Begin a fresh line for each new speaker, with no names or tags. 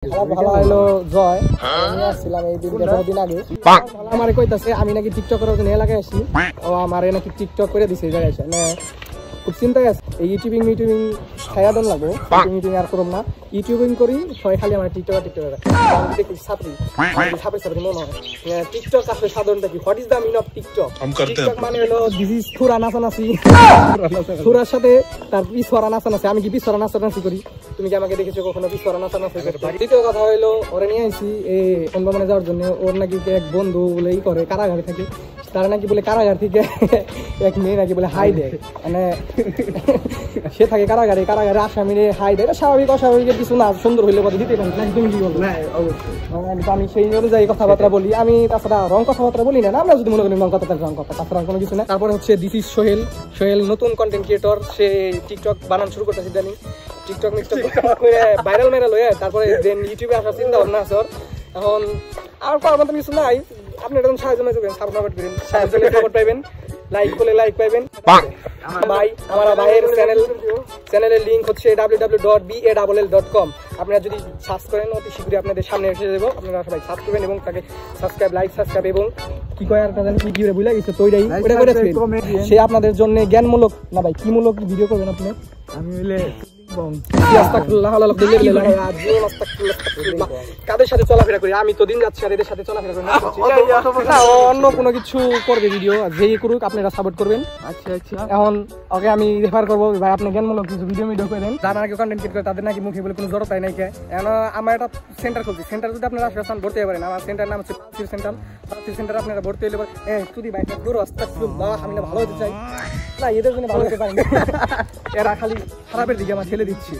ভালো হলো জয় আমি আসছিলাম এই দিন আগে আমার কইতাছে আমি নাকি টিকটকের এলাকায় আসি ও আমার নাকি টিকটক করে দিছে এই জায়গায় মানে খুব চিন্তায় আছে এই ইউটিউবিং ছায়া দন লাগবো ইউটিউবিং আর করব না ইউটিউবিং করি সবাই খালি আমার টিকটক আমি দেখি ছাত্রী মনে হয় টিকটক আসলে সাধারণত কি what is the mean of TikTok TikTok মানে হলো দিস ইজ থুরা নাচানাচি থুরার সাথে তার পিছরা নাচানাচি আমি কি পিছরা নাচানাচি করি তুমি কি আমাকে দেখেছো কখনো পিছরা নাচানাচি দ্বিতীয় কথা হলো ওরা নিয়ে আইছি এই অন্ধমানে যাওয়ার জন্য ওর নাকি এক বন্ধু বলেই করে কারাগারে থাকে তারা নাকি বলে কারাগার থেকে এক মেয়ে নাকি বলে হাই দেয় মানে সে থাকে কারাগারে আসামিরে হাই দেয় স্বাভাবিক অস্বাভাবিকের কিছু না সুন্দর হইলে কথা দিতে পারি নাকি তুমি কি বলবো আমি সেই অনুযায়ী কথাবার্তা বলি আমি তাছাড়া রং কথাবার্তা বলি না আমরা যদি মনে করি রং কথা তাছাড়া কোনো কিছু না তারপরে হচ্ছে দিস ইজ সোহেল নতুন কন্টেন্ট ক্রিয়েটর সে টিকটক বানানো শুরু করতেছে জানি টিকটক ভাইরাল হয়ে তারপরে ইউটিউবে আসার চিন্তা ভাবনা আছে এখন আর করার মতন কিছু নাই আপনি এরকম সাহায্য সাপোর্ট করেন সাপোর্ট পাইবেন লাইক করলে লাইক পাইবেন ভাই আমার ভাইয়ের চ্যানেলের লিঙ্ক হচ্ছে www.ball.com আপনারা যদি সার্চ করেন অতি শীঘ্রই আপনাদের সামনে এসে যাবো আপনারা সবাই সার্চ করবেন এবং তাকে সাবস্ক্রাইব এবং কি কয় আর কাজে কি ভিডিও বুঝা গেছে তোইটাই ওটা করে সে আপনাদের জন্য জ্ঞানমূলক না ভাই কি মূলক ভিডিও করবেন আপনি আমি মিলে কাদের সাথে চলাফেরা করি আমি তো দিন যাচ্ছি আর এদের সাথে চলাফেরা করি না অন্য কোনো কিছু করবে ভিডিও যেই করুক আপনারা সাপোর্ট করবেন আচ্ছা এখন ওকে আমি রেফার করবো ভাই আপনি জ্ঞানমূলক কিছু ভিডিও করে দেন যারা নাকি কন্টেন্ট ক্রিয়েট করে তাদের নাকি মুখে বলে কোনো জড়তাই নাই এখন আমার একটা সেন্টার খুলছি সেন্টার যদি আপনারা আসবেন ভর্তি হতে পারেন আমার সেন্টার নাম হচ্ছে সেন্টার আপনারা ভর্তি হলে যদি ভাই দূর আসতে আমি ভালো হতে চাই না এদের জন্য ভালো হতে পারেন এরা খালি খারাপের দিকে আমার ঠেলে দিচ্ছি